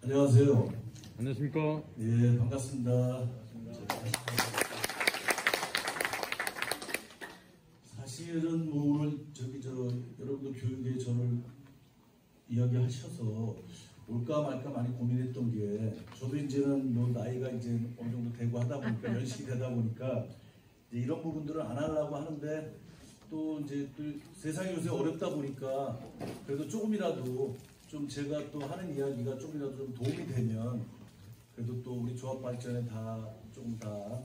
안녕하세요. 안녕하십니까? 예, 반갑습니다. 사실은 뭐 오늘 여러분들 교육에 저를 이야기하셔서 올까 말까 많이 고민했던 게, 저도 이제는 뭐 나이가 이제 어느 정도 되고 하다 보니까 연식이 되다 보니까 이제 이런 부분들을 안 하려고 하는데, 또 이제 또 세상이 요새 어렵다 보니까 그래도 조금이라도 좀 제가 또 하는 이야기가 조금이라도 좀 도움이 되면, 그래도 또 우리 조합 발전에 조금 다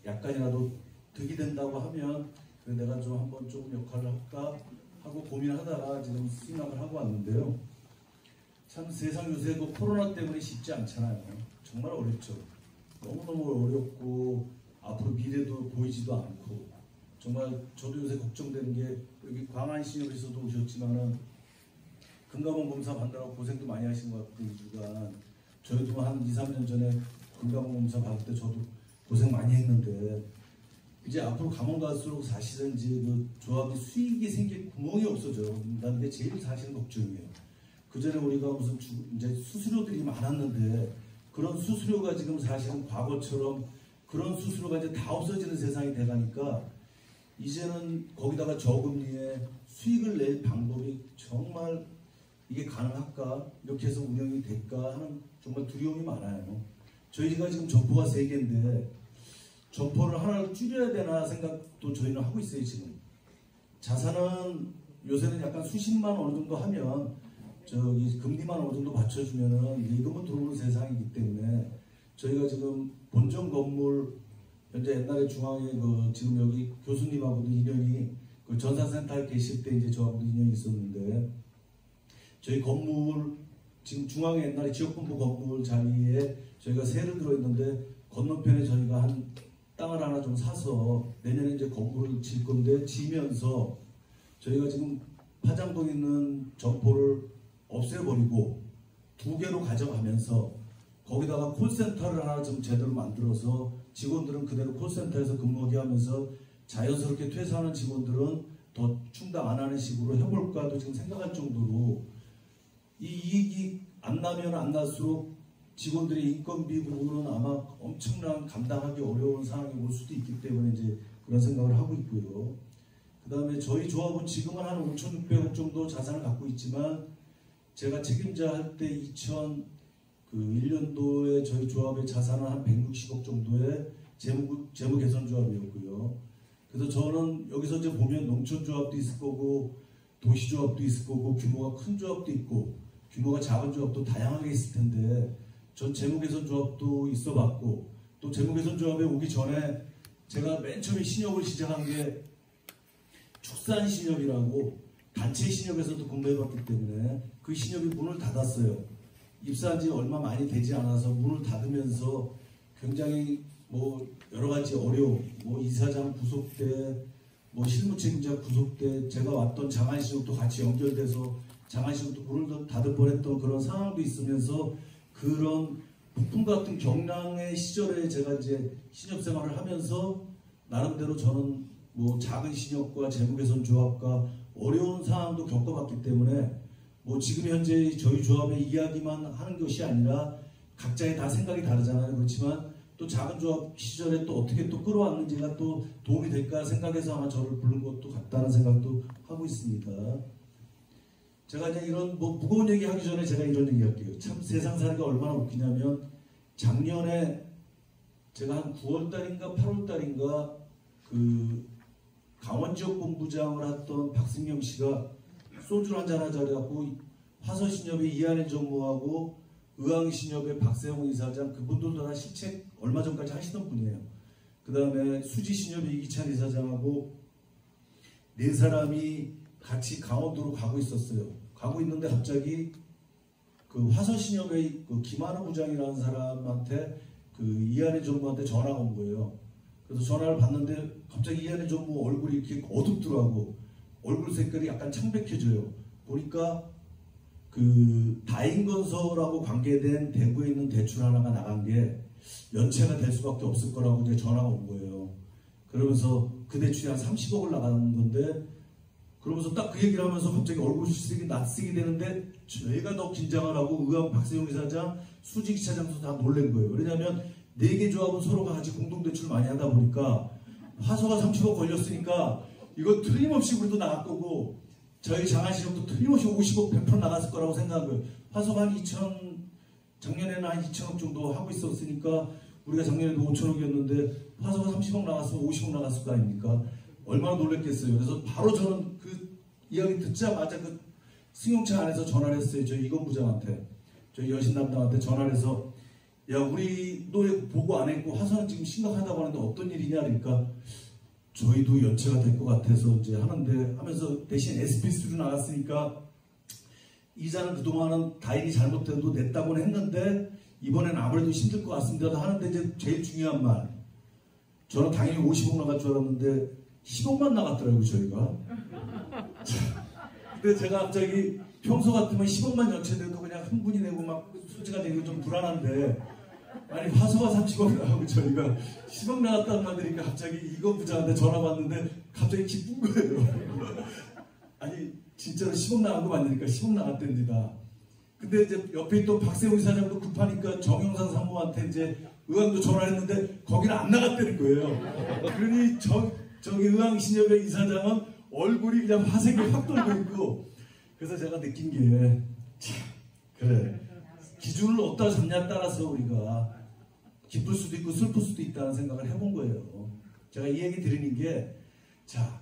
약간이라도 득이 된다고 하면, 그래 내가 좀 한번 조금 역할을 할까 하고 고민하다가 지금 승낙을 하고 왔는데요. 참 세상 요새 그 코로나 때문에 쉽지 않잖아요. 정말 어렵죠. 너무너무 어렵고 앞으로 미래도 보이지도 않고, 정말 저도 요새 걱정되는 게, 여기 광안시협에서도 오셨지만은 금감원 검사 받느라고 고생도 많이 하신 것 같고, 2주간 저희도 한 2, 3년 전에 금감원 검사 받을 때 저도 고생 많이 했는데, 이제 앞으로 가면 갈수록 사실은 이제 그 조합이 수익이 생길 구멍이 없어져요. 난 그게 제일 사실 걱정이에요. 그 전에 우리가 무슨 이제 수수료들이 많았는데, 그런 수수료가 지금 사실은 과거처럼 그런 수수료가 이제 다 없어지는 세상이 돼가니까, 이제는 거기다가 저금리에 수익을 낼 방법이 정말 이게 가능할까? 이렇게 해서 운영이 될까 하는 정말 두려움이 많아요. 저희가 지금 점포가 3개인데 점포를 하나를 줄여야 되나 생각도 저희는 하고 있어요. 지금 자산은 요새는 약간 수십만 어느 정도 하면, 저기 금리만 어느 정도 맞춰주면은 예금은 들어오는 세상이기 때문에, 저희가 지금 본점 건물 현재 옛날에 중앙에 지금 여기 교수님하고도 인연이, 그 전산센터에 계실 때 이제 저하고도 인연이 있었는데, 저희 건물 지금 중앙에 옛날에 지역본부 건물 자리에 저희가 세를 들어있는데, 건너편에 저희가 한 땅을 하나 좀 사서 내년에 이제 건물을 질 건데, 지면서 저희가 지금 파장동에 있는 점포를 없애버리고 2개로 가져가면서 거기다가 콜센터를 하나 좀 제대로 만들어서 직원들은 그대로 콜센터에서 근무하게 하면서 자연스럽게 퇴사하는 직원들은 더 충당 안 하는 식으로 해볼까도 지금 생각할 정도로, 이 이익이 안 나면 안 날수록 직원들의 인건비 부분은 아마 엄청난 감당하기 어려운 상황이 올 수도 있기 때문에 이제 그런 생각을 하고 있고요. 그 다음에 저희 조합은 지금은 한 5,600억 정도 자산을 갖고 있지만, 제가 책임자 할 때 2001년도에 저희 조합의 자산은 한 160억 정도의 재무 개선 조합이었고요. 그래서 저는 여기서 이제 보면 농촌 조합도 있을 거고, 도시 조합도 있을 거고, 규모가 큰 조합도 있고, 규모가 작은 조합도 다양하게 있을 텐데, 전 재무 개선 조합도 있어 봤고, 또 재무 개선 조합에 오기 전에 제가 맨 처음에 신협을 시작한 게 축산 신협이라고 단체 신협에서도 근무해봤기 때문에, 그 신협이 문을 닫았어요. 입사한 지 얼마 많이 되지 않아서 문을 닫으면서 굉장히 뭐 여러 가지 어려움, 뭐 이사장 구속돼, 뭐 실무책임자 구속돼, 제가 왔던 장안신협도 같이 연결돼서 장안신협도 문을 닫을 뻔했던 그런 상황도 있으면서, 그런 폭풍 같은 경랑의 시절에 제가 이제 신협 생활을 하면서 나름대로 저는 뭐 작은 신협과 재무개선 조합과 어려운 상황도 겪어봤기 때문에, 뭐 지금 현재 저희 조합의 이야기만 하는 것이 아니라 각자의 다 생각이 다르잖아요. 그렇지만 또 작은 조합 시절에 또 어떻게 또 끌어왔는지가 또 도움이 될까 생각해서 아마 저를 부른 것도 같다는 생각도 하고 있습니다. 제가 이제 이런 뭐 무거운 얘기 하기 전에 제가 이런 얘기 할게요. 참 세상 살기가 얼마나 웃기냐면, 작년에 제가 한 9월달인가 8월달인가 그 강원지역 본부장을 했던 박승경 씨가 소주를 한잔 하자 그래갖고, 화서신협의 이한일 전무하고 의왕신협의 박세홍 이사장, 그분들도 다 실책 얼마 전까지 하시던 분이에요. 그 다음에 수지신협의 이기찬 이사장하고 4사람이 같이 강원도로 가고 있었어요. 가고 있는데 갑자기 그 화서신협의 그 김한우 부장이라는 사람한테 그 이한일 전무한테 전화가 온 거예요. 그래서 전화를 받는데 갑자기 이한일 전무 얼굴이 이렇게 어둡더라고. 얼굴 색깔이 약간 창백해져요. 보니까 그 다인건설하고 관계된 대구에 있는 대출 하나가 나간 게 연체가 될 수밖에 없을 거라고 이제 전화가 온 거예요. 그러면서 그 대출이 한 30억을 나가는 건데, 그러면서 딱 그 얘기를 하면서 갑자기 얼굴이 낯쓰게 되는데 저희가 더 긴장을 하고 의왕 박세용 이사장, 수직 이사장도 다 놀란 거예요. 왜냐하면 4개 조합은 서로가 같이 공동대출을 많이 하다 보니까 화서가 30억 걸렸으니까 이거 틀림없이 우리도 나갈 거고 저희 장안시력도 틀림없이 50억 100% 나갔을 거라고 생각한 거예요. 화서가 한 2천, 작년에는 한 2천억 정도 하고 있었으니까 우리가 작년에도 5천억이었는데 화서가 30억 나갔으면 50억 나갔을 거 아닙니까? 얼마나 놀랬겠어요. 그래서 바로 저는 그 이야기 듣자마자 그 승용차 안에서 전화를 했어요. 저희 이건 부장한테, 저희 여신 담당한테 전화를 해서 야 우리 노래 보고 안 했고 화서는 지금 심각하다고 하는데 어떤 일이냐 그러니까 저희도 연체가 될 것 같아서 이제 하는데 하면서 대신 SPS로 나갔으니까 이자는 그동안은 다행히 잘못돼도 냈다고는 했는데 이번엔 아무래도 힘들 것 같습니다 하는데 이제 제일 중요한 말 저는 당연히 50억 나갈 줄 알았는데 10억만 나갔더라고요 저희가. 근데 제가 갑자기 평소 같으면 10억만 연체돼도 그냥 흥분이 되고 막 솔직하게 되고 좀 불안한데 아니 화서가 30억 나가고 저희가 10억 나갔다는 말 들으니까 갑자기 이거 부자한테 전화 받는데 갑자기 기쁜 거예요. 아니 진짜로 10억 나간 거 맞으니까 10억 나갔답니다. 근데 이제 옆에 있던 박세웅 이사장도 급하니까 정영상 상무한테 이제 의왕도 전화했는데 거기는 안 나갔다는 거예요. 그러니 저기 의왕신협의 이사장은 얼굴이 그냥 화색이 확 돌고 있고 그래서 제가 느낀 게 참 그래 기준을 어디다 잡냐에 따라서 우리가 기쁠 수도 있고 슬플 수도 있다는 생각을 해본 거예요. 제가 이 얘기 드리는 게 자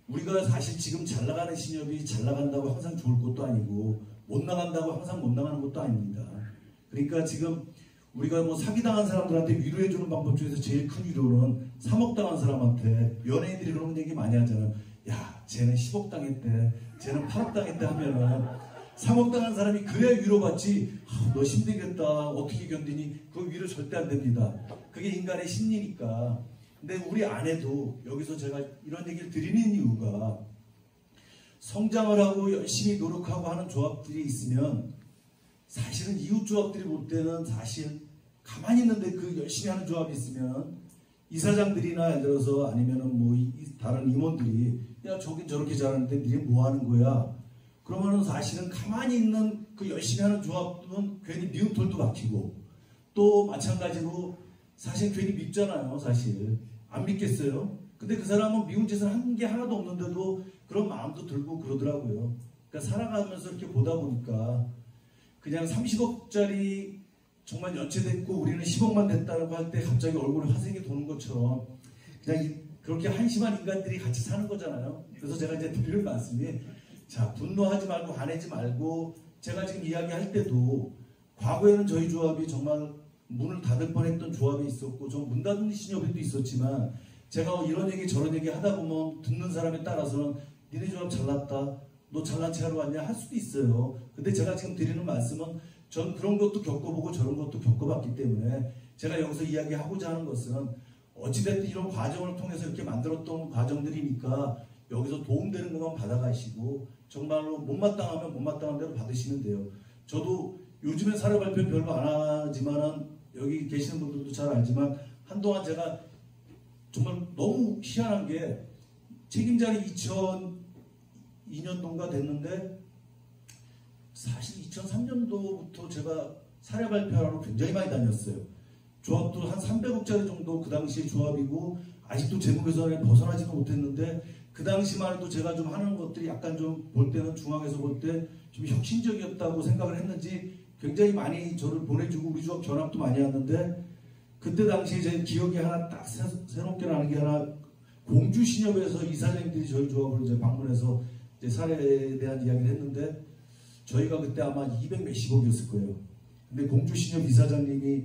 우리가 사실 지금 잘 나가는 신협이 잘 나간다고 항상 좋을 것도 아니고 못 나간다고 항상 못 나가는 것도 아닙니다. 그러니까 지금 우리가 뭐 사기당한 사람들한테 위로해주는 방법 중에서 제일 큰 위로는 3억 당한 사람한테 연예인들이 그런 얘기 많이 하잖아요. 야 쟤는 10억 당했대, 쟤는 8억 당했대 하면은 3억 당한 사람이 그래야 위로받지. 너 힘들겠다 어떻게 견디니 그 위로 절대 안 됩니다. 그게 인간의 심리니까. 근데 우리 안에도 여기서 제가 이런 얘기를 드리는 이유가 성장을 하고 열심히 노력하고 하는 조합들이 있으면 사실은 이웃 조합들이 볼 때는 사실 가만히 있는데 그 열심히 하는 조합이 있으면 이사장들이나 예를 들어서 아니면은 뭐 다른 임원들이 야 저긴 저렇게 잘하는데 니네 뭐 하는 거야? 그러면은 사실은 가만히 있는 그 열심히 하는 조합은 괜히 미운 털도 박히고 또 마찬가지로 사실 괜히 밉잖아요. 사실 안 믿겠어요. 근데 그 사람은 미운 짓을 한 게 하나도 없는데도 그런 마음도 들고 그러더라고요. 그러니까 살아가면서 이렇게 보다 보니까 그냥 30억짜리 정말 연체됐고 우리는 10억만 됐다고 할 때 갑자기 얼굴에 화색이 도는 것처럼 그냥 그렇게 한심한 인간들이 같이 사는 거잖아요. 그래서 제가 이제 드리는 말씀이 자 분노하지 말고 화내지 말고 제가 지금 이야기할 때도 과거에는 저희 조합이 정말 문을 닫을 뻔했던 조합이 있었고 좀 문 닫는 신협에도 있었지만 제가 이런 얘기 저런 얘기 하다 보면 듣는 사람에 따라서는 니네 조합 잘났다 너 잘난 체 하러 왔냐 할 수도 있어요. 근데 제가 지금 드리는 말씀은 전 그런 것도 겪어보고 저런 것도 겪어봤기 때문에 제가 여기서 이야기하고자 하는 것은 어찌됐든 이런 과정을 통해서 이렇게 만들었던 과정들이니까 여기서 도움되는 것만 받아가시고 정말로 못마땅하면 못마땅한 대로 받으시면 돼요. 저도 요즘에 사례 발표 별로 안 하지만은 여기 계시는 분들도 잘 알지만 한동안 제가 정말 너무 희한한 게 책임자리 2002년도인가 됐는데 사실 2003년도부터 제가 사례 발표하러 굉장히 많이 다녔어요. 조합도 한 300억짜리 정도 그 당시에 조합이고 아직도 재무개선에 벗어나지도 못했는데 그 당시만 해도 제가 좀 하는 것들이 약간 좀 볼 때는 중앙에서 볼 때 좀 혁신적이었다고 생각을 했는지 굉장히 많이 저를 보내주고 우리 조합 전합도 많이 왔는데 그때 당시에 제 기억이 하나 딱 새롭게 나는 게 하나 공주신협에서 이사장님들이 저희 조합을 이제 방문해서 이제 사례에 대한 이야기를 했는데 저희가 그때 아마 200 몇십억이었을 거예요. 근데 공주신협 이사장님이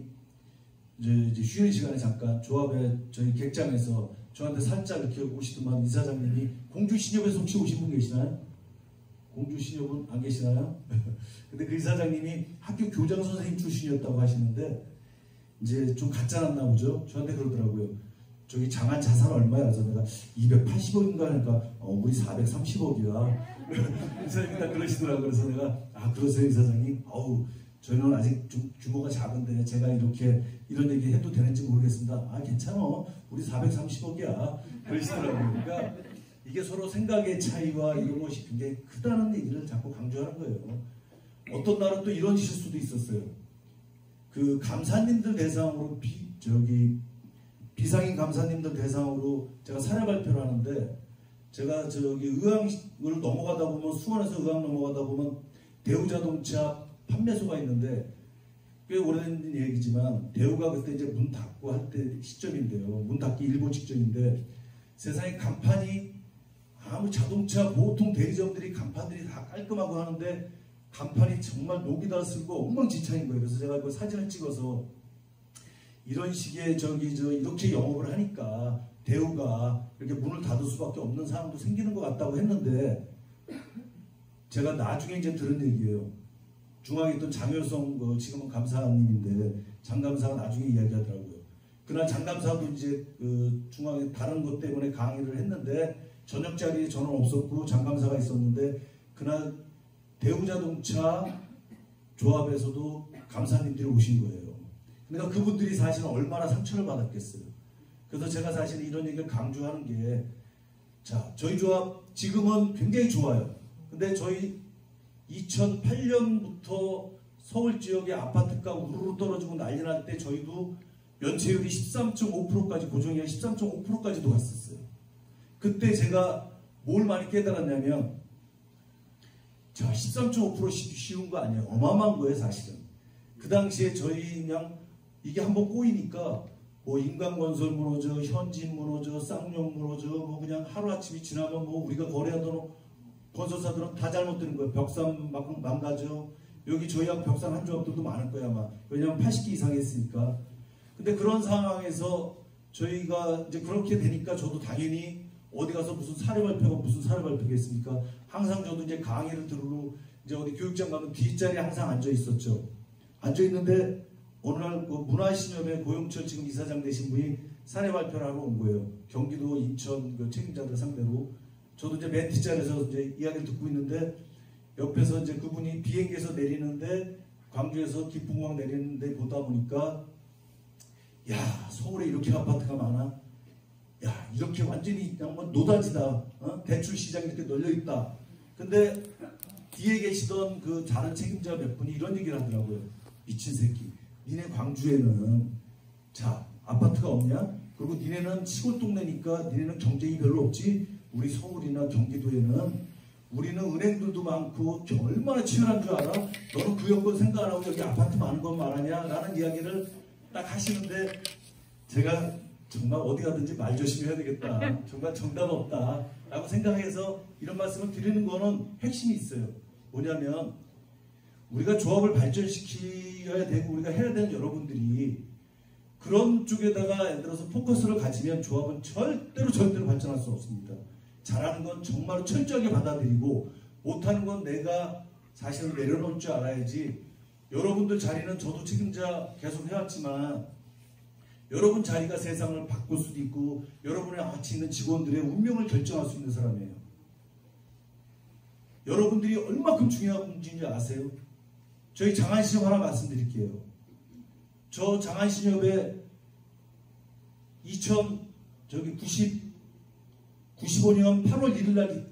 이제 쉬는 시간에 잠깐 조합에 저희 객장에서 저한테 살짝 이렇게 오시더만 이사장님이 공주신협에서 혹시 오신 분 계시나요? 공주신협은 안 계시나요? 근데 그 이사장님이 학교 교장 선생님 출신이었다고 하시는데 이제 좀 가짜났나 보죠. 저한테 그러더라고요. 저기 장안 자산 얼마야? 그래서 내가 280억인가 하니까 우리 430억이야. 이사장님이 딱 그러시더라고요. 그래서 내가 그러세요 이사장님? 저희는 아직 좀 규모가 작은데 제가 이렇게 이런 얘기 해도 되는지 모르겠습니다. 괜찮아. 우리 430억이야. 그러시더라고요. 그러니까 이게 서로 생각의 차이와 이런 것이 굉장히 크다는 얘기를 자꾸 강조하는 거예요. 어떤 날은 또 이런 실수도 있었어요. 그 감사님들 대상으로 비상인 감사님들 대상으로 제가 사례 발표를 하는데, 제가 저기 의왕을 넘어가다 보면, 수원에서 의왕 넘어가다 보면 대우자동차 판매소가 있는데, 꽤 오래된 얘기지만 대우가 그때 이제 문 닫고 할 때 시점인데요. 문 닫기 일보 직전인데, 세상에 간판이 아무 자동차 보통 대리점들이 간판들이 다 깔끔하고 하는데 간판이 정말 녹이 다 쓸고 엉망진창인 거예요. 그래서 제가 그 사진을 찍어서 이런 식의 이렇게 영업을 하니까 대우가 이렇게 문을 닫을 수밖에 없는 상황도 생기는 것 같다고 했는데, 제가 나중에 이제 들은 얘기예요. 중앙에 있던 장효성 지금은 감사님인데 장 감사가 나중에 이야기하더라고요. 그날 장 감사도 이제 중앙에 다른 것 때문에 강의를 했는데 저녁 자리에 저는 없었고 장 감사가 있었는데, 그날 대우자동차 조합에서도 감사님들이 오신 거예요. 그러니까 그분들이 사실 얼마나 상처를 받았겠어요. 그래서 제가 사실 이런 얘기를 강조하는 게, 자, 저희 조합 지금은 굉장히 좋아요. 근데 저희 2008년부터 서울 지역의 아파트가 우르르 떨어지고 난리 날 때 저희도 연체율이 13.5%까지, 고정이 13.5%까지도 갔었어요. 그때 제가 뭘 많이 깨달았냐면, 자, 13.5% 쉬운 거 아니에요. 어마어마한 거예요, 사실은. 그 당시에 저희 그냥 이게 한번 꼬이니까 뭐 인간건설 무너져, 현진 무너져, 쌍용 무너져, 뭐 그냥 하루아침이 지나면 뭐 우리가 거래하던 건설사들은 다 잘못되는 거예요. 벽산 망가져. 여기 저희하고 벽산 한 조합들도 많을 거야 아마. 왜냐면 80개 이상 했으니까. 근데 그런 상황에서 저희가 이제 그렇게 되니까 저도 당연히 어디 가서 무슨 사례 발표겠습니까? 항상 저도 이제 강의를 들으러 이제 어디 교육장 가면 뒷자리에 항상 앉아 있었죠. 앉아 있는데 어느 날 문화신협의 고영철 지금 이사장 되신 분이 사례 발표를 하러 온 거예요. 경기도 인천 책임자들 상대로. 저도 이제 맨 뒷자리에서 이제 이야기를 듣고 있는데, 옆에서 이제 그분이 비행기에서 내리는데, 광주에서 기풍공항 내리는데 보다 보니까, 야, 서울에 이렇게 아파트가 많아. 야, 이렇게 완전히 그냥 노다지다. 대출 시장이 이렇게 널려 있다. 근데 뒤에 계시던 그 다른 책임자 몇 분이 이런 얘기를 하더라고요. 미친 새끼. 니네 광주에는 자 아파트가 없냐? 그리고 니네는 시골 동네니까 니네는 경쟁이 별로 없지. 우리 서울이나 경기도에는 우리는 은행들도 많고 얼마나 치열한 줄 알아? 너는 그 여건 생각 안 하고 여기 아파트 많은 건 말하냐? 라는 이야기를 딱 하시는데, 제가 정말 어디 가든지 말 조심해야 되겠다. 정말 정답 없다. 라고 생각해서 이런 말씀을 드리는 거는 핵심이 있어요. 뭐냐면 우리가 조합을 발전시켜야 되고 우리가 해야 되는 여러분들이 그런 쪽에다가 예를 들어서 포커스를 가지면 조합은 절대로 발전할 수 없습니다. 잘하는 건 정말로 철저하게 받아들이고, 못하는 건 내가 사실은 내려놓을 줄 알아야지. 여러분들 자리는 저도 책임자 계속 해왔지만 여러분 자리가 세상을 바꿀 수도 있고 여러분의 같이 있는 직원들의 운명을 결정할 수 있는 사람이에요. 여러분들이 얼마큼 중요한 문제인지 아세요? 저희 장안신협 하나 말씀드릴게요. 저 장안신협에 95년 8월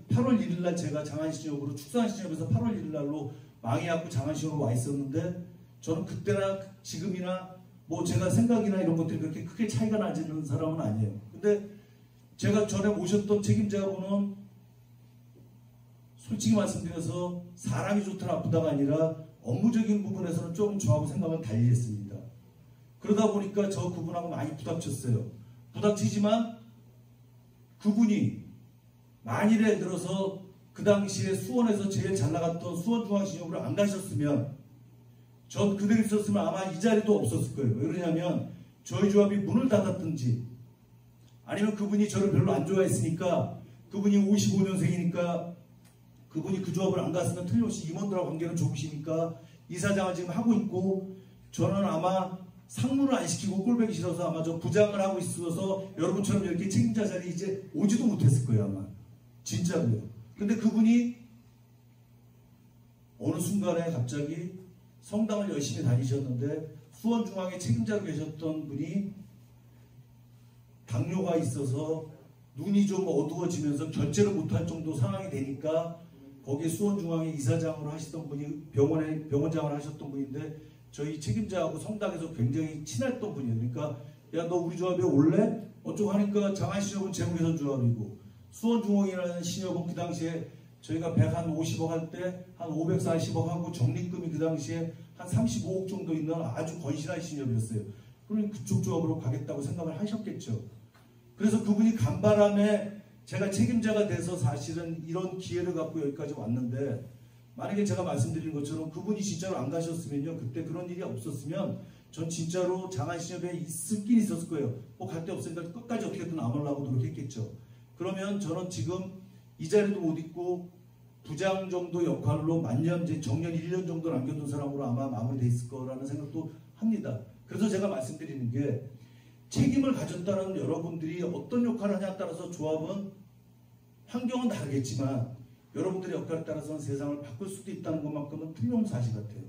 1일날 제가 장안신협으로 축산신협에서 8월 1일날로 망해갖고 장안신협으로 와 있었는데, 저는 그때나 지금이나 뭐 제가 생각이나 이런 것들이 그렇게 크게 차이가 나지는 사람은 아니에요. 근데 제가 전에 모셨던 책임자분은 솔직히 말씀드려서 사람이 좋다 나쁘다가 아니라 업무적인 부분에서는 조금 저하고 생각은 달리 했습니다. 그러다 보니까 저 그분하고 많이 부닥쳤어요. 부닥치지만 그분이 만일에 들어서 그 당시에 수원에서 제일 잘 나갔던 수원중앙신협으로 안 가셨으면, 전 그대로 있었으면 아마 이 자리도 없었을 거예요. 왜 그러냐면 저희 조합이 문을 닫았든지, 아니면 그분이 저를 별로 안 좋아했으니까, 그분이 55년생이니까 그분이 그 조합을 안 갔으면 틀림없이 임원들하고 관계는 좋으시니까 이사장을 지금 하고 있고, 저는 아마 상무를 안 시키고 꼴보기 싫어서 아마 저 부장을 하고 있어서 여러분처럼 이렇게 책임자 자리에 이제 오지도 못했을 거예요 아마. 진짜로요. 근데 그분이 어느 순간에 갑자기 성당을 열심히 다니셨는데 수원중앙에 책임자로 계셨던 분이 당뇨가 있어서 눈이 좀 어두워지면서 결제를 못할 정도 상황이 되니까 거기에 수원중앙회 이사장으로 하시던 분이 병원장을 하셨던 분인데 저희 책임자하고 성당에서 굉장히 친했던 분이에요. 그러니까 야, 너 우리 조합에 올래? 어쩌고 하니까 장안신협은 재무개선 조합이고 수원중앙이라는 신협은 그 당시에 저희가 150억 할 때 한 540억 하고 적립금이 그 당시에 한 35억 정도 있는 아주 건실한 신협이었어요. 그러니 그쪽 조합으로 가겠다고 생각을 하셨겠죠. 그래서 그분이 간바람에 제가 책임자가 돼서 사실은 이런 기회를 갖고 여기까지 왔는데 만약에 제가 말씀드린 것처럼 그분이 진짜로 안 가셨으면요. 그때 그런 일이 없었으면 전 진짜로 장안신협에 있을긴 있었을 거예요. 뭐 갈 데 없으니까 끝까지 어떻게든 남으려고 노력했겠죠. 그러면 저는 지금 이 자리도 못 있고 부장 정도 역할로 만년, 정년 1년 정도 남겨둔 사람으로 아마 마무리돼 있을 거라는 생각도 합니다. 그래서 제가 말씀드리는 게 책임을 가졌다는 여러분들이 어떤 역할을 하냐에 따라서 조합은 환경은 다르겠지만 여러분들의 역할에 따라서는 세상을 바꿀 수도 있다는 것만큼은 틀림없는 사실 같아요.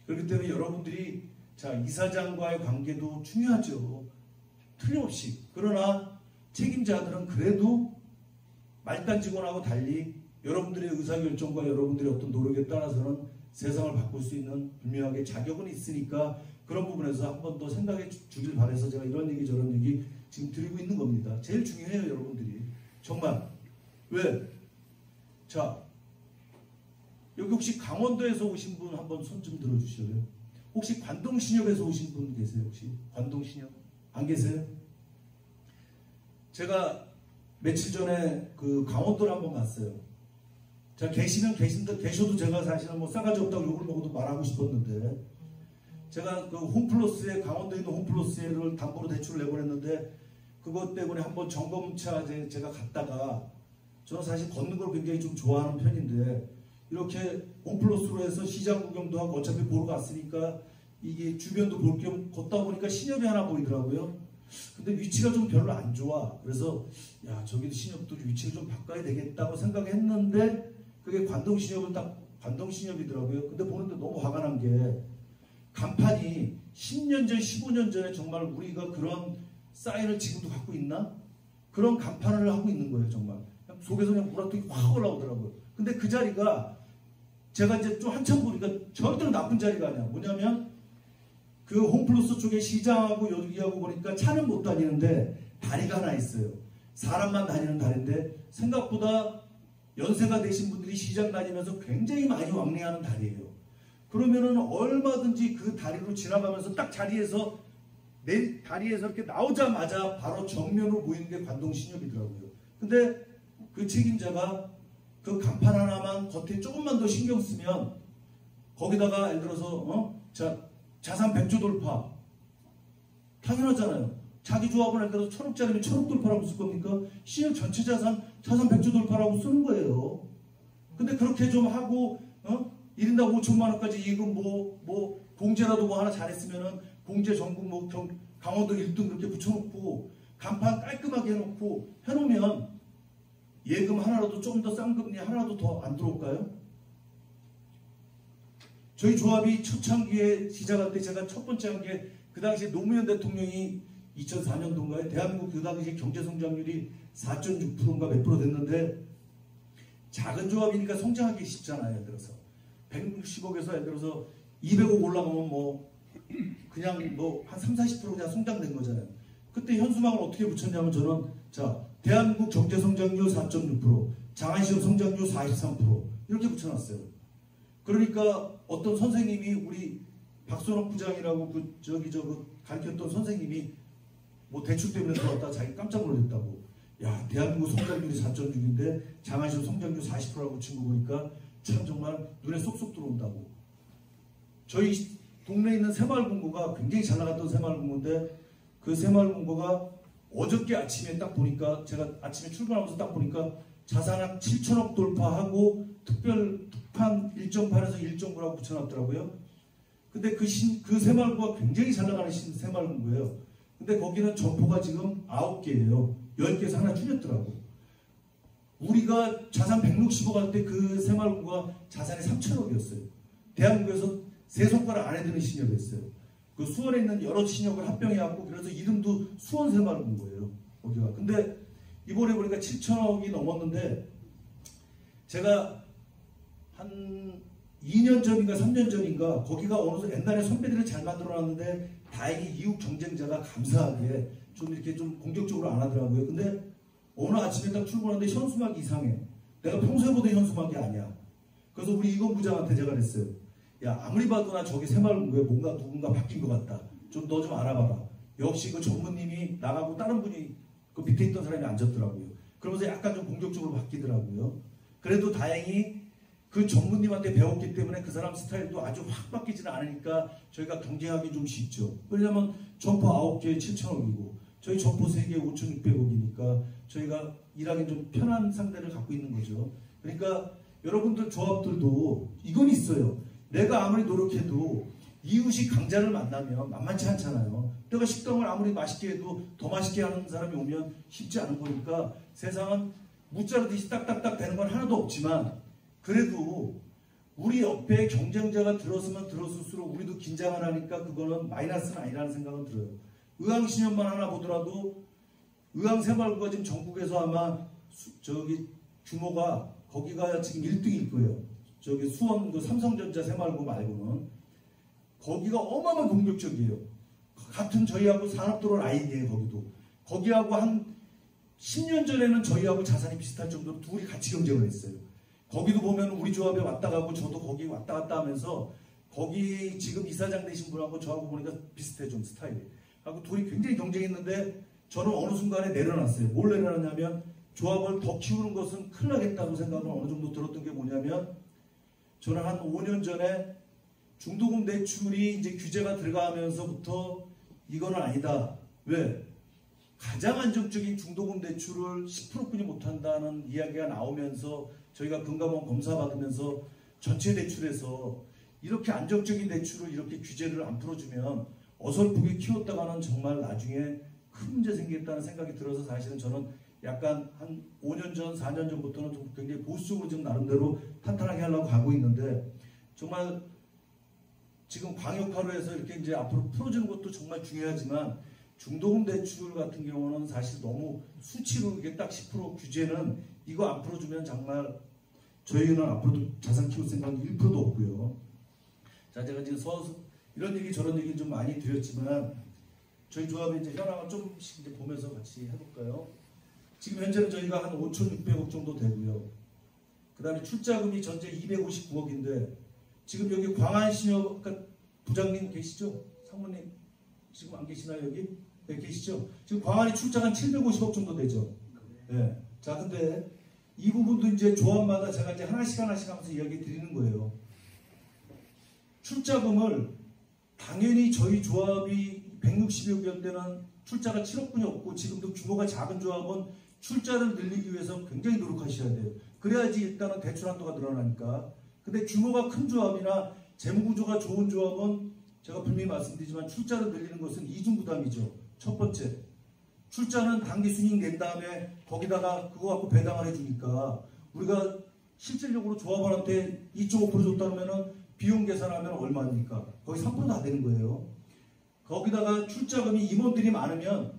그렇기 때문에 여러분들이 자 이사장과의 관계도 중요하죠. 틀림없이. 그러나 책임자들은 그래도 말단 직원하고 달리 여러분들의 의사결정과 여러분들의 어떤 노력에 따라서는 세상을 바꿀 수 있는 분명하게 자격은 있으니까 그런 부분에서 한 번 더 생각해 주길 바라서 제가 이런 얘기 저런 얘기 지금 드리고 있는 겁니다. 제일 중요해요, 여러분들이. 정말. 왜? 자, 여기 혹시 강원도에서 오신 분 한번 손 좀 들어주실래요? 혹시 관동신협에서 오신 분 계세요? 혹시 관동신협? 안 계세요? 제가 며칠 전에 그 강원도를 한번 갔어요. 자, 계셔도 제가 사실은 뭐 싸가지 없다고 욕을 먹어도 말하고 싶었는데 제가 그 홈플러스에 강원도에 있는 홈플러스를 담보로 대출을 내보냈는데 그것 때문에 한번 점검차 제가 갔다가 저는 사실 걷는 걸 굉장히 좀 좋아하는 편인데 이렇게 홈플러스로 해서 시장 구경도 하고 어차피 보러 갔으니까 이게 주변도 볼 겸 걷다 보니까 신협이 하나 보이더라고요. 근데 위치가 좀 별로 안 좋아. 그래서 야 저기도 신협도 위치를 좀 바꿔야 되겠다고 생각했는데 그게 관동신협은 딱 관동신협이더라고요. 근데 보는데 너무 화가 난 게 간판이 10년 전, 15년 전에 정말 우리가 그런 사인을 지금도 갖고 있나? 그런 간판을 하고 있는 거예요, 정말. 속에서 그냥 물어뜯기 확 올라오더라고요. 근데 그 자리가 제가 이제 좀 한참 보니까 절대로 나쁜 자리가 아니야. 뭐냐면 그 홈플러스 쪽에 시장하고 여기하고 보니까 차는 못 다니는데 다리가 하나 있어요. 사람만 다니는 다리인데 생각보다 연세가 되신 분들이 시장 다니면서 굉장히 많이 왕래하는 다리예요. 그러면은 얼마든지 그 다리로 지나가면서 딱 자리에서 내 다리에서 이렇게 나오자마자 바로 정면으로 보이는 게 관동신협이더라고요. 근데 그 책임자가 그 간판 하나만 겉에 조금만 더 신경 쓰면 거기다가 예를 들어서 자산 100조 돌파 당연하잖아요. 자기 조합을 예를 들어서 1000억짜리면 1000억 돌파라고 쓸 겁니까? 신협 전체 자산 100조 돌파라고 쓰는 거예요. 근데 그렇게 좀 하고 1인당 5천만 원까지 이익은 뭐 공제라도 뭐 하나 잘했으면은 공제 전국 뭐 강원도 1등 그렇게 붙여놓고 간판 깔끔하게 해놓으면 예금 하나라도 좀 더 싼 금리 하나라도 더 안 들어올까요? 저희 조합이 초창기에 시작할 때 제가 첫 번째 한 게 그 당시에 노무현 대통령이 2004년도인가에 대한민국 그 당시 경제성장률이 4.6%인가 몇 프로 됐는데 작은 조합이니까 성장하기 쉽잖아요. 예를 들어서 160억에서 예를 들어서 200억 올라가면 뭐 그냥 뭐 한 30, 40% 그냥 성장된 거잖아요. 그때 현수막을 어떻게 붙였냐면 저는 자 대한민국 경제성장률 4.6%, 장안시험 성장률 43% 이렇게 붙여놨어요. 그러니까 어떤 선생님이 우리 박선옥 부장이라고 그 가르쳤던 선생님이 뭐 대출 때문에 들어왔다 자기 깜짝 놀랐다고. 야 대한민국 성장률이 4.6인데 장안시험 성장률 40%라고 친 거 보니까 참 정말 눈에 쏙쏙 들어온다고. 저희 동네에 있는 새마을금고가 굉장히 잘 나갔던 새마을금고인데 그 새마을금고가 어저께 아침에 딱 보니까 제가 아침에 출근하면서 딱 보니까 자산한 7천억 돌파하고 특판 1.8에서 1.9라고 붙여놨더라고요. 근데 그 새마을금고가 굉장히 잘 나가는 새마을금고예요. 근데 거기는 점포가 지금 9개예요. 10개에서 하나 줄였더라고. 우리가 자산 160억 할 때 그 새마을금고가 자산이 3천억이었어요. 대한민국에서 세 손가락 안에 드는 신협이었어요. 그 수원에 있는 여러 신협을 합병해갖고 그래서 이름도 수원 새마을금고예요. 거기가. 근데 이번에 보니까 7천억이 넘었는데 제가 한 2년 전인가 3년 전인가 거기가 어느 옛날에 선배들이 잘 만들어놨는데 다행히 이웃 경쟁자가 감사하게 좀 이렇게 좀 공격적으로 안 하더라고요. 근데 어느 아침에 딱 출근하는데 현수막이 이상해. 내가 평소에 보던 현수막이 아니야. 그래서 우리 이건 부장한테 제가 그랬어요. 야, 아무리 봐도 나 저기 새마을금고에 뭔가 누군가 바뀐 것 같다. 좀 너 좀 알아봐라. 역시 그 전무님이 나가고 다른 분이 그 밑에 있던 사람이 앉았더라고요. 그러면서 약간 좀 공격적으로 바뀌더라고요. 그래도 다행히 그 전무님한테 배웠기 때문에 그 사람 스타일도 아주 확 바뀌지는 않으니까 저희가 경쟁하기 좀 쉽죠. 왜냐면 점포 9개에 7천억이고 저희 점포 3개에 5,600억이니까 저희가 일하기 좀 편한 상대를 갖고 있는 거죠. 그러니까 여러분들 조합들도 이건 있어요. 내가 아무리 노력해도 이웃이 강자를 만나면 만만치 않잖아요. 내가 식당을 아무리 맛있게 해도 더 맛있게 하는 사람이 오면 쉽지 않은 거니까 세상은 무자르듯이 딱딱딱 되는 건 하나도 없지만 그래도 우리 옆에 경쟁자가 들어서면 들어설수록 우리도 긴장을 하니까 그거는 마이너스는 아니라는 생각은 들어요. 의왕신협만 하나 보더라도 의왕새마을구가 지금 전국에서 아마 저기 규모가 거기가 지금 1등일 거예요. 저기 수원 그 삼성전자 새마을구 말고는 거기가 어마어마한 공격적이에요. 같은 저희하고 산업도로 라인이에요. 거기도 거기하고 한 10년 전에는 저희하고 자산이 비슷할 정도로 둘이 같이 경쟁을 했어요. 거기도 보면 우리 조합에 왔다 가고 저도 거기 왔다 갔다 하면서 거기 지금 이사장 되신 분하고 저하고 보니까 비슷해 좀 스타일이. 하고 둘이 굉장히 경쟁했는데 저는 어느 순간에 내려놨어요. 뭘 내려놨냐면 조합을 더 키우는 것은 큰일 나겠다고 생각을 어느 정도 들었던 게 뭐냐면 저는 한 5년 전에 중도금 대출이 이제 규제가 들어가면서부터 이거는 아니다. 왜? 가장 안정적인 중도금 대출을 10%뿐이 못한다는 이야기가 나오면서 저희가 금감원 검사 받으면서 전체 대출에서 이렇게 안정적인 대출을 이렇게 규제를 안 풀어주면 어설프게 키웠다가는 정말 나중에 큰 문제 생기겠다는 생각이 들어서 사실은 저는 약간 한 5년 전, 4년 전부터는 좀 굉장히 보수적으로 좀 나름대로 탄탄하게 하려고 가고 있는데 정말 지금 광역화로 해서 이렇게 이제 앞으로 풀어주는 것도 정말 중요하지만 중도금 대출 같은 경우는 사실 너무 수치로 이게 딱 10% 규제는 이거 안 풀어주면 정말 저희는 앞으로도 자산 키울 생각이 1%도 없고요. 자, 제가 지금 이런 얘기 저런 얘기 좀 많이 드렸지만 저희 조합의 이제 현황을 조금씩 이제 보면서 같이 해볼까요? 지금 현재는 저희가 한 5,600억 정도 되고요. 그 다음에 출자금이 전체 259억인데 지금 여기 광안신협 부장님 계시죠? 상무님 지금 안 계시나요 여기? 네, 계시죠? 지금 광안이 출자가 한 750억 정도 되죠? 네. 자, 근데 이 부분도 이제 조합마다 제가 이제 하나씩 하면서 이야기 드리는 거예요. 출자금을 당연히 저희 조합이 160억일 때는 출자가 7억분이 없고 지금도 규모가 작은 조합은 출자를 늘리기 위해서 굉장히 노력하셔야 돼요. 그래야지 일단은 대출 한도가 늘어나니까. 근데 규모가 큰 조합이나 재무구조가 좋은 조합은 제가 분명히 말씀드리지만 출자를 늘리는 것은 이중부담이죠. 첫 번째, 출자는 단기 순이익 낸 다음에 거기다가 그거 갖고 배당을 해주니까 우리가 실질적으로 조합원한테 2.5% 줬다면은 비용 계산하면 얼마입니까? 거의 3% 다 되는 거예요. 거기다가 출자금이 임원들이 많으면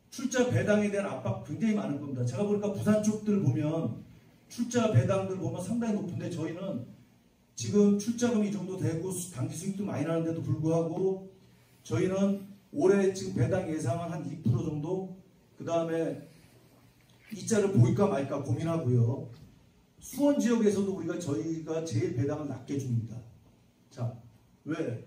출자 배당에 대한 압박 굉장히 많은 겁니다. 제가 보니까 부산 쪽들 보면 출자 배당들 보면 상당히 높은데 저희는 지금 출자금이 이 정도 되고 단기 수익도 많이 나는데도 불구하고 저희는 올해 지금 배당 예상은 한 2% 정도 그 다음에 이자를 보일까 말까 고민하고요. 수원 지역에서도 저희가 제일 배당을 낮게 줍니다. 자, 왜?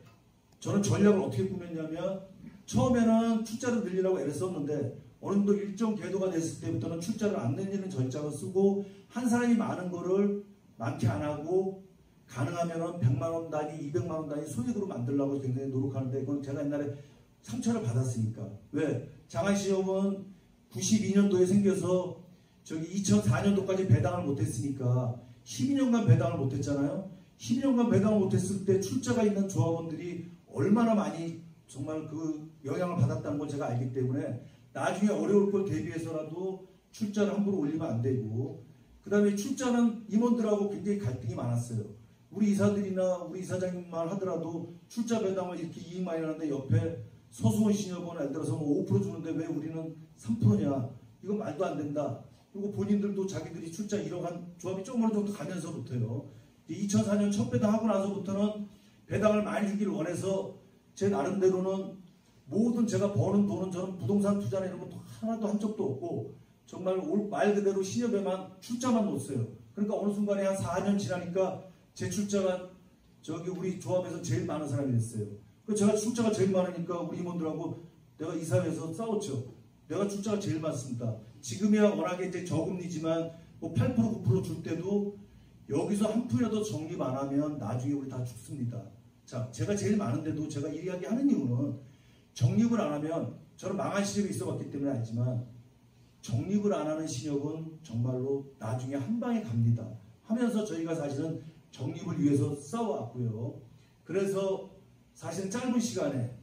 저는 전략을 어떻게 꾸몄냐면 처음에는 출자를 늘리라고 애를 썼는데 어느 정도 일정 궤도가 됐을 때부터는 출자를 안 늘리는 전략을 쓰고 한 사람이 많은 거를 많게 안 하고 가능하면 100만원 단위, 200만원 단위 소액으로 만들려고 굉장히 노력하는데 그건 제가 옛날에 상처를 받았으니까. 왜? 장안시험은 92년도에 생겨서 저기 2004년도까지 배당을 못했으니까 12년간 배당을 못했잖아요. 12년간 배당을 못했을 때 출자가 있는 조합원들이 얼마나 많이 정말 그 영향을 받았다는 걸 제가 알기 때문에 나중에 어려울 걸 대비해서라도 출자를 함부로 올리면 안 되고 그 다음에 출자는 임원들하고 굉장히 갈등이 많았어요. 우리 이사들이나 우리 이사장님만 하더라도 출자 배당을 이렇게 이익 많이 나는데 옆에 서수원 신협은 예를 들어서 뭐 5% 주는데 왜 우리는 3%냐 이건 말도 안 된다. 그리고 본인들도 자기들이 출자 1억 한 조합이 조금 어느 정도 가면서부터요. 2004년 첫 배당하고 나서부터는 배당을 많이 주기를 원해서 제 나름대로는 모든 제가 버는 돈은 저는 부동산 투자나 이런 것도 하나도 한 적도 없고 정말 말 그대로 신협에만 출자만 놓았어요. 그러니까 어느 순간에 한 4년 지나니까 제 출자가 저기 우리 조합에서 제일 많은 사람이 됐어요. 그 제가 출자가 제일 많으니까 우리 임원들하고 내가 이사회에서 싸웠죠. 내가 출자가 제일 많습니다. 지금이야 워낙에 이제 저금리지만 뭐 8% 9% 줄 때도 여기서 한 푼이라도 적립 안 하면 나중에 우리 다 죽습니다. 자, 제가 제일 많은데도 제가 이야기 하는 이유는 적립을 안 하면 저는 망한 시절이 있어봤기 때문에 알지만 적립을 안 하는 신협은 정말로 나중에 한 방에 갑니다. 하면서 저희가 사실은 적립을 위해서 싸워왔고요. 그래서 사실은 짧은 시간에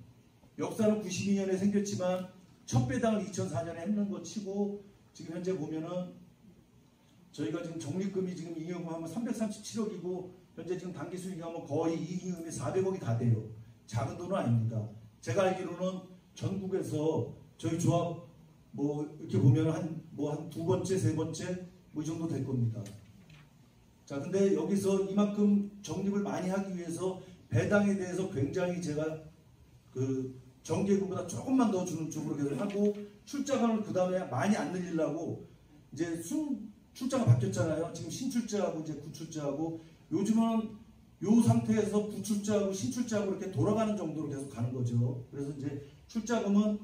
역사는 92년에 생겼지만 첫 배당을 2004년에 했는 거 치고 지금 현재 보면은 저희가 지금 적립금이 지금 잉여금 하면 337억이고 현재 지금 단기 수익이 하면 거의 이익잉여금이 400억이 다 돼요. 작은 돈은 아닙니다. 제가 알기로는 전국에서 저희 조합 뭐 이렇게 보면 한 두 번째, 세 번째 뭐 이 정도 될 겁니다. 자, 근데 여기서 이만큼 적립을 많이 하기 위해서 배당에 대해서 굉장히 제가 그 정기예금보다 조금만 더 주는 쪽으로 계속 하고 출자금을 그 다음에 많이 안 늘리려고 이제 출자가 바뀌었잖아요. 지금 신출자하고 이제 구출자하고 요즘은 요 상태에서 구출자하고 신출자하고 이렇게 돌아가는 정도로 계속 가는 거죠. 그래서 이제 출자금은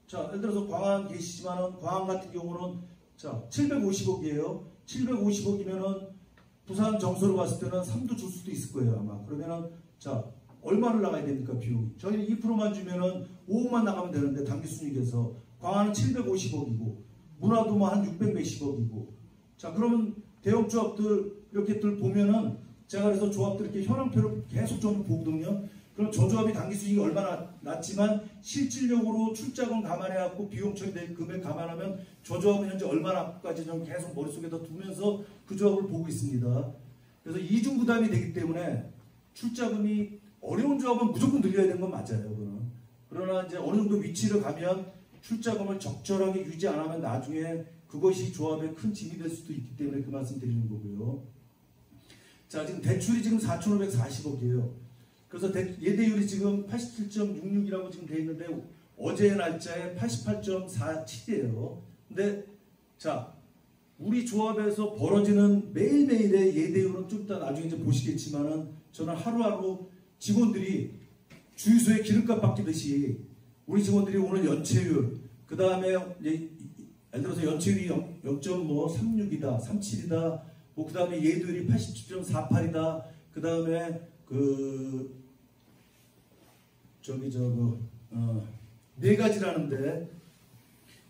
자, 예를 들어서 광안 계시지만은 광안 같은 경우는 자, 750억이에요. 750억이면은 부산 정서로 봤을 때는 3도 줄 수도 있을 거예요, 아마. 그러면은 자, 얼마를 나가야 됩니까, 비용이? 저희는 2%만 주면은 5억만 나가면 되는데 단기 순이익에서 광안은 750억이고 문화도 뭐 한 600 몇십억이고 자, 그러면 대형 조합들 이렇게들 보면은 제가 그래서 조합들 이렇게 현황표를 계속 좀 보거든요. 그럼 저 조합이 단기 수익이 얼마나 낮지만 실질적으로 출자금 감안해갖고 비용 처리된 금액 감안하면 저 조합은 현재 얼마나까지 좀 계속 머릿속에다 두면서 그 조합을 보고 있습니다. 그래서 이중 부담이 되기 때문에 출자금이 어려운 조합은 무조건 늘려야 되는 건 맞아요. 그거는. 그러나 이제 어느 정도 위치를 가면 출자금을 적절하게 유지 안 하면 나중에 그것이 조합에 큰 짐이 될 수도 있기 때문에 그 말씀 드리는 거고요. 자, 지금 대출이 지금 4,540억이에요. 그래서 예대율이 지금 87.66이라고 지금 돼 있는데 어제의 날짜에 88.47이에요. 근데 자, 우리 조합에서 벌어지는 매일매일의 예대율은 좀 이따 나중에 이제 보시겠지만은 저는 하루하루 직원들이 주유소에 기름값 바뀌듯이 우리 직원들이 오늘 연체율 그 다음에 예를 들어서 연체율이 0.36이다 37이다 뭐 그 다음에 예대율이 87.48이다 그 다음에 네 가지라는데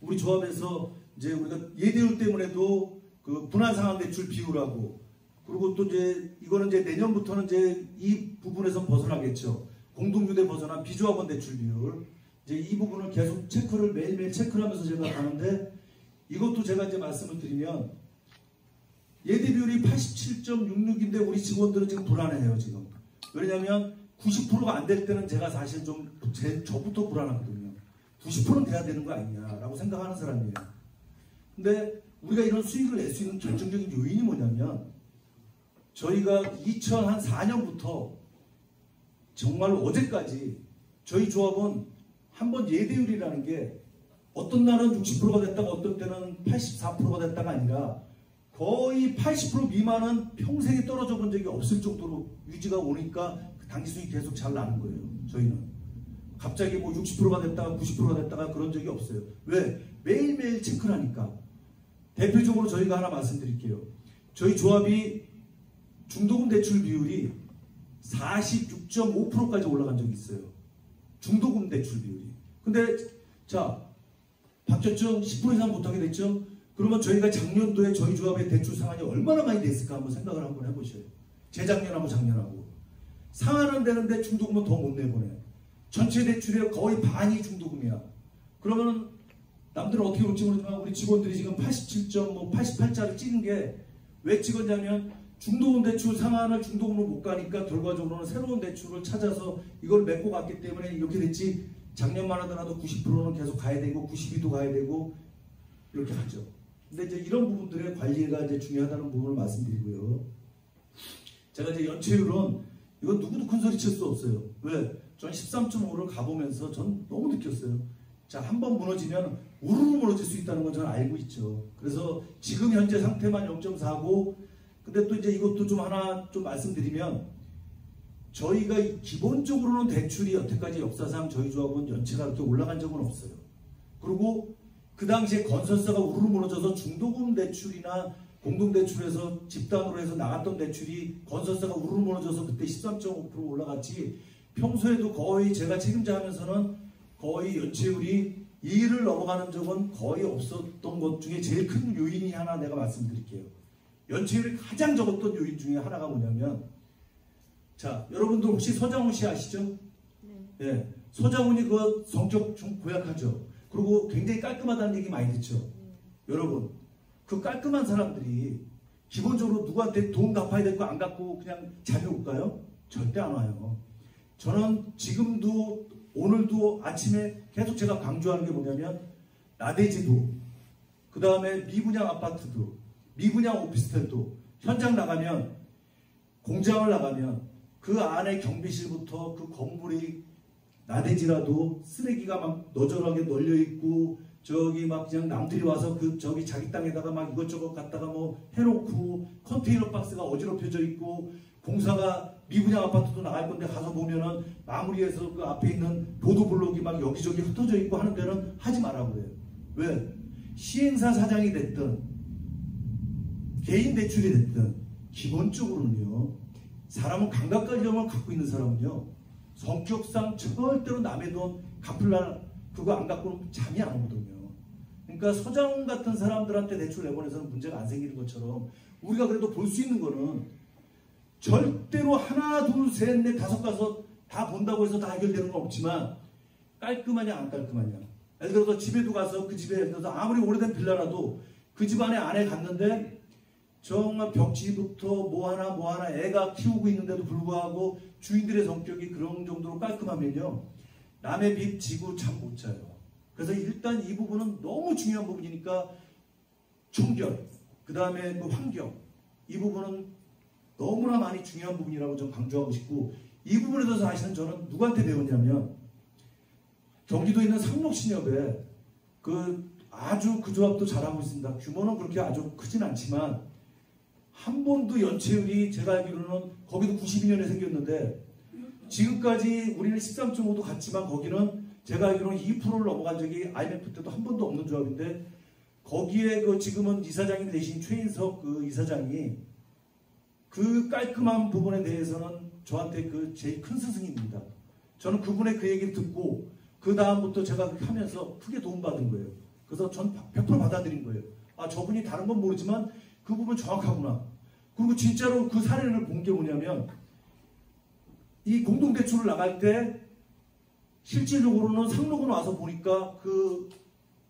우리 조합에서 이제 우리가 예대율 때문에도 그 분할상환대출 비율하고 그리고 또 이제 이거는 이제 내년부터는 이제 이 부분에서 벗어나겠죠. 공동유대 벗어난 비조합원 대출 비율 이제 이 부분을 계속 체크를 매일매일 체크를 하면서 제가 가는데 이것도 제가 이제 말씀을 드리면 예대 비율이 87.66인데 우리 직원들은 지금 불안해요 지금. 왜냐하면 90%가 안 될 때는 제가 사실 좀 저부터 불안하거든요. 90%는 돼야 되는 거 아니냐라고 생각하는 사람이에요. 근데 우리가 이런 수익을 낼 수 있는 결정적인 요인이 뭐냐면 저희가 2004년부터 정말로 어제까지 저희 조합은 한번 예대율이라는 게 어떤 날은 60%가 됐다가 어떤 때는 84%가 됐다가 아니라 거의 80% 미만은 평생에 떨어져 본 적이 없을 정도로 유지가 오니까 단기 수익이 계속 잘 나는 거예요. 저희는 갑자기 뭐 60%가 됐다가 90%가 됐다가 그런 적이 없어요. 왜? 매일매일 체크를 하니까. 대표적으로 저희가 하나 말씀드릴게요. 저희 조합이 중도금 대출 비율이 46.5%까지 올라간 적이 있어요. 중도금 대출 비율이. 근데 자 바뀌었죠? 10% 이상 못하게 됐죠? 그러면 저희가 작년도에 저희 조합의 대출 상환이 얼마나 많이 됐을까 한번 생각을 한번 해보셔요. 재작년하고 작년하고. 상환은 되는데 중도금은 더 못 내보내. 전체 대출의 거의 반이 중도금이야. 그러면 남들은 어떻게 볼지 모르지만 우리 직원들이 지금 88자를 찍은 게 왜 찍었냐면 중도금 대출 상환을 중도금으로 못 가니까 결과적으로는 새로운 대출을 찾아서 이걸 맺고 갔기 때문에 이렇게 됐지 작년만 하더라도 90%는 계속 가야 되고 92도 가야 되고 이렇게 하죠. 근데 이제 이런 부분들의 관리가 이제 중요하다는 부분을 말씀드리고요. 제가 이제 연체율은 이거 누구도 큰 소리 칠 수 없어요. 왜? 전 13.5를 가보면서 전 너무 느꼈어요. 자, 한번 무너지면 우르르 무너질 수 있다는 건 저는 알고 있죠. 그래서 지금 현재 상태만 0.4고, 근데 또 이제 이것도 좀 하나 좀 말씀드리면, 저희가 기본적으로는 대출이 여태까지 역사상 저희 조합은 연체가 그렇게 올라간 적은 없어요. 그리고 그 당시에 건설사가 우르르 무너져서 중도금 대출이나 공동대출에서 집단으로 해서 나갔던 대출이 건설사가 우르르 무너져서 그때 13.5% 올라갔지, 평소에도 거의 제가 책임자 하면서는 거의 연체율이 2를 넘어가는 적은 거의 없었던 것 중에 제일 큰 요인이 하나 내가 말씀드릴게요. 연체율이 가장 적었던 요인 중에 하나가 뭐냐면, 자, 여러분들 혹시 서장훈 씨 아시죠? 네. 예, 서장훈이 그 성격 좀 고약하죠. 그리고 굉장히 깔끔하다는 얘기 많이 듣죠. 여러분, 그 깔끔한 사람들이 기본적으로 누구한테 돈 갚아야 될 거 안 갚고 그냥 자유 올까요? 절대 안 와요. 저는 지금도 오늘도 아침에 계속 제가 강조하는 게 뭐냐면, 나대지도, 그 다음에 미분양 아파트도, 미분양 오피스텔도 현장 나가면, 공장을 나가면 그 안에 경비실부터 그 건물이 나대지라도 쓰레기가 막 너절하게 널려 있고, 저기 막 그냥 남들이 와서 그 저기 자기 땅에다가 막 이것저것 갖다가 뭐 해놓고, 컨테이너 박스가 어지럽혀져 있고, 공사가 미분양 아파트도 나갈 건데 가서 보면은 마무리해서 그 앞에 있는 보도블록이 막 여기저기 흩어져 있고 하는 데는 하지 말라고 그래요. 왜? 시행사 사장이 됐든 개인 대출이 됐든 기본적으로는요, 사람은 감각관념을 갖고 있는 사람은요, 성격상 절대로 남의 돈 갚을 날 그거 안 갖고는 잠이 안 오거든요. 그러니까 서장훈 같은 사람들한테 대출 내보내서는 문제가 안 생기는 것처럼, 우리가 그래도 볼 수 있는 거는 절대로 하나 둘 셋 넷 다섯 가서 다 본다고 해서 다 해결되는 건 없지만, 깔끔하냐 안 깔끔하냐. 예를 들어서 집에도 가서 그 집에, 예를 들어서 아무리 오래된 빌라라도 그 집 안에 갔는데 정말 벽지부터 뭐 하나 애가 키우고 있는데도 불구하고 주인들의 성격이 그런 정도로 깔끔하면요, 남의 빚 지고 잠 못 자요. 그래서 일단 이 부분은 너무 중요한 부분이니까, 청결, 그 다음에 그 환경, 이 부분은 너무나 많이 중요한 부분이라고 좀 강조하고 싶고, 이 부분에 대해서 사실은 저는 누구한테 배웠냐면, 경기도에 있는 상록신협에 아주 그 조합도 잘하고 있습니다. 규모는 그렇게 아주 크진 않지만, 한 번도 연체율이 제가 알기로는 거기도 92년에 생겼는데, 지금까지 우리는 13.5도 갔지만 거기는 제가 알기로는 2%를 넘어간 적이 IMF 때도 한 번도 없는 조합인데, 거기에 지금은 이사장님 대신 최인석 그 이사장이 그 깔끔한 부분에 대해서는 저한테 제일 큰 스승입니다. 저는 그분의 그 얘기를 듣고 그 다음부터 제가 하면서 크게 도움받은 거예요. 그래서 전 100% 받아들인 거예요. 아, 저분이 다른 건 모르지만 그 부분 정확하구나. 그리고 진짜로 그 사례를 본 게 뭐냐면, 이 공동대출을 나갈 때 실질적으로는 상록은 와서 보니까 그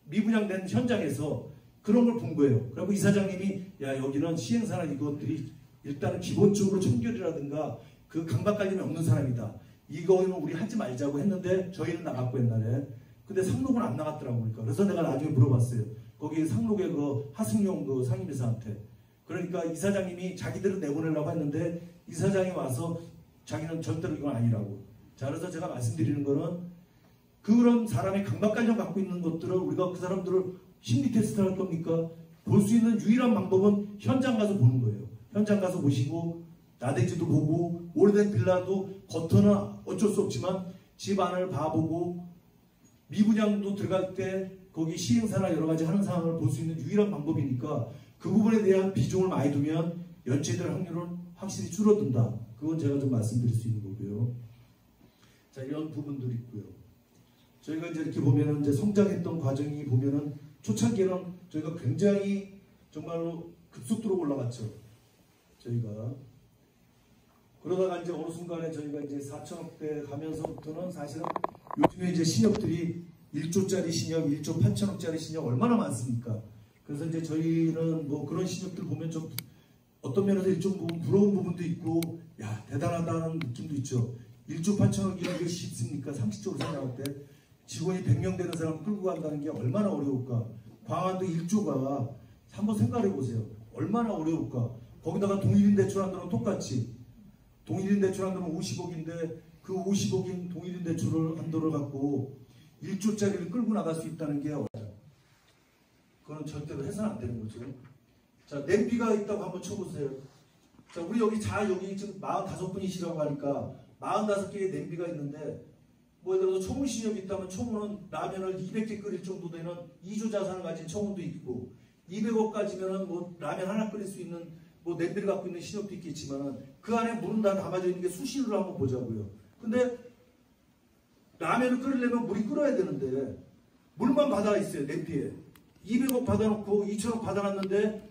미분양된 현장에서 그런 걸 본 거예요. 그리고 이사장님이, 야, 여기는 시행사나 이것들이 일단은 기본적으로 청결이라든가 그 강박관념이 없는 사람이다. 이거는 우리 하지 말자고 했는데 저희는 나갔고 옛날에. 근데 상록은 안 나갔더라고. 그러니까. 그래서 내가 나중에 물어봤어요. 거기 상록의 그 하승용 그 상임이사한테. 그러니까 이사장님이 자기들은 내보내려고 했는데 이사장이 와서 자기는 절대로 이건 아니라고. 자, 그래서 제가 말씀드리는 거는, 그런 사람의 강박관념 갖고 있는 것들을 우리가 그 사람들을 심리 테스트를 할 겁니까? 볼 수 있는 유일한 방법은 현장 가서 보는 거예요. 현장 가서 보시고, 나대지도 보고, 오래된 빌라도 겉은 어쩔 수 없지만 집 안을 봐보고, 미분양도 들어갈 때 거기 시행사나 여러 가지 하는 상황을 볼 수 있는 유일한 방법이니까, 그 부분에 대한 비중을 많이 두면 연체될 확률은 확실히 줄어든다. 그건 제가 좀 말씀드릴 수 있는 거고요. 자, 이런 부분들이 있고요. 저희가 이제 이렇게 보면은 이제 성장했던 과정이 보면은, 초창기에는 저희가 굉장히 정말로 급속도로 올라갔죠. 저희가. 그러다가 이제 어느 순간에 저희가 이제 4천억대 가면서부터는 사실은 요즘에 이제 신협들이 1조짜리 신협, 1조 8천억짜리 신협 얼마나 많습니까? 그래서 이제 저희는 뭐 그런 신협들 보면 좀 어떤 면에서 일종 부분 부러운 부분도 있고, 야, 대단하다는 느낌도 있죠. 1조 8천억이라는 게 쉽습니까? 상식적으로 생각할 때 직원이 100명 되는 사람을 끌고 간다는 게 얼마나 어려울까. 광안도 1조가 한번 생각해 보세요. 얼마나 어려울까. 거기다가 동일인 대출 한도는 똑같이 동일인 대출 한도는 50억인데 그 50억인 동일인 대출을 한도를 갖고 1조짜리를 끌고 나갈 수 있다는 게 그건 절대로 해서는 안 되는 거죠. 자, 냄비가 있다고 한번 쳐보세요. 자, 우리 여기 지금 45분이시라고 하니까 45개의 냄비가 있는데 뭐 예를 들어서 초문 신협이 있다면 초문은 라면을 200개 끓일 정도 되는 2조 자산을 가진 초문도 있고 200억까지면은 뭐 라면 하나 끓일 수 있는 뭐 냄비를 갖고 있는 신협도 있겠지만 그 안에 물은 다 담아져 있는 게 수신으로 한번 보자고요. 근데 라면을 끓이려면 물이 끓어야 되는데 물만 받아 있어요. 냄비에 200억 받아놓고 2천억 받아놨는데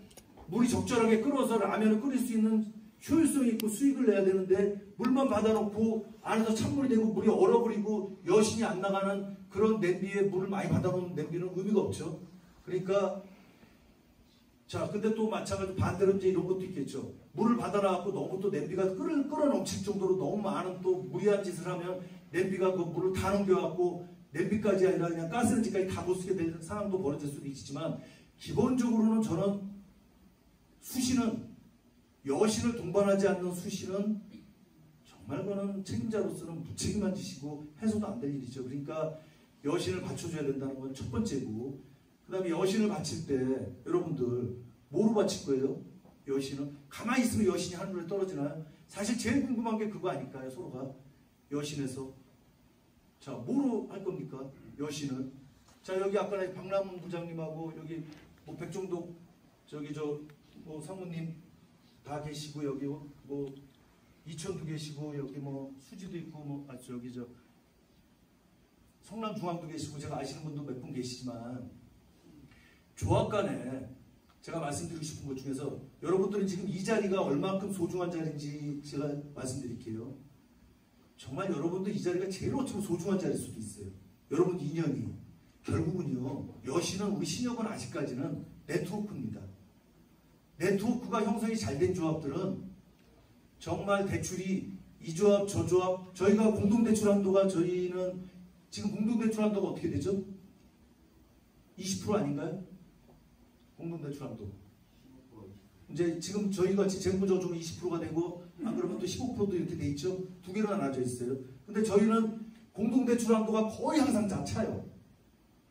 물이 적절하게 끓어서 라면을 끓일 수 있는 효율성이 있고 수익을 내야 되는데 물만 받아놓고 안에서 찬물이 되고 물이 얼어버리고 여신이 안 나가는 그런 냄비에 물을 많이 받아놓은 냄비는 의미가 없죠. 그러니까 자, 근데 또 마찬가지로 반대로 이제 이런 것도 있겠죠. 물을 받아놔갖고 너무 또 냄비가 끓어 넘칠 정도로 너무 많은 또 무리한 짓을 하면 냄비가 그 물을 다 넘겨갖고 냄비까지 아니라 그냥 가스렌지까지 다 못 쓰게 되는 상황도 벌어질 수도 있지만 기본적으로는 저는 수신은 여신을 동반하지 않는 수신은 정말 그거는 책임자로서는 무책임한 짓이고 해서도 안 될 일이죠. 그러니까 여신을 받쳐줘야 된다는 건 첫 번째고 그 다음에 여신을 바칠 때 여러분들 뭐로 바칠 거예요? 여신은 가만히 있으면 여신이 하늘에 떨어지나요? 사실 제일 궁금한 게 그거 아닐까요? 서로가 여신에서 자 뭐로 할 겁니까? 여신은 자 여기 아까 박남훈 부장님하고 여기 뭐 백종덕 저기 뭐 사모님 다 계시고 여기 뭐 이천도 계시고 여기 뭐 수지도 있고 뭐 저기 성남중앙도 계시고 제가 아시는 분도 몇 분 계시지만 조합 간에 제가 말씀드리고 싶은 것 중에서 여러분들은 지금 이 자리가 얼만큼 소중한 자리인지 제가 말씀드릴게요. 정말 여러분들 이 자리가 제일 어쩌면 소중한 자리일 수도 있어요. 여러분 인연이 결국은요 여신은 우리 신협은 아직까지는 네트워크입니다. 네트워크가 형성이 잘 된 조합들은 정말 대출이 이 조합 저 조합 저희가 공동대출 한도가 저희는 지금 공동대출 한도가 어떻게 되죠? 20% 아닌가요? 공동대출 한도 이제 지금 저희같이 재무적으로 20%가 되고 안 그러면 또 15%도 이렇게 돼 있죠. 두 개로 나눠져 있어요. 근데 저희는 공동대출 한도가 거의 항상 다 차요.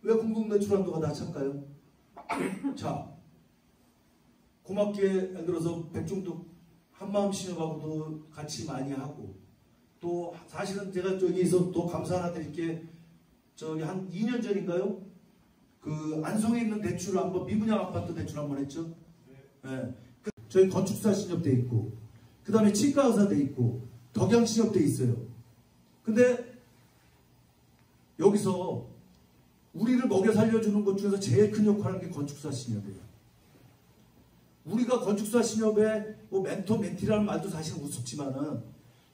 왜 공동대출 한도가 다 찰까요? 자 고맙게 예를 들어서 백종덕 한마음 신협하고도 같이 많이 하고 또 사실은 제가 저기서 또 감사 하나 드릴게 저기 한 2년 전인가요? 그 안성에 있는 대출을 한번 미분양 아파트 대출 한번 했죠. 네. 저희 건축사 신협 돼 있고 그 다음에 치과의사 돼 있고 덕양 신협 돼 있어요. 근데 여기서 우리를 먹여 살려주는 것 중에서 제일 큰 역할을 하는 게 건축사 신협이에요. 우리가 건축사 신협의 뭐 멘토 멘티라는 말도 사실 우습지만은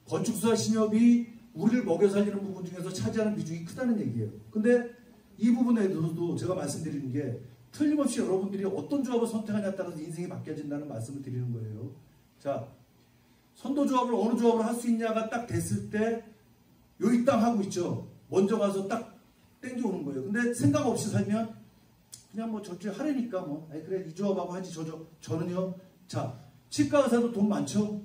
건축사 신협이 우리를 먹여 살리는 부분 중에서 차지하는 비중이 크다는 얘기예요. 근데 이 부분에 대해서도 제가 말씀드리는 게 틀림없이 여러분들이 어떤 조합을 선택하냐에 따라서 인생이 바뀌어진다는 말씀을 드리는 거예요. 자, 선도조합을 어느 조합을 할 수 있냐가 딱 됐을 때 여기 땅 하고 있죠. 먼저 가서 딱 땡겨오는 거예요. 근데 생각 없이 살면 그냥 뭐 저쪽에 하려니까 뭐 그래 이 조합하고 하지 저는요. 자, 치과의사도 돈 많죠.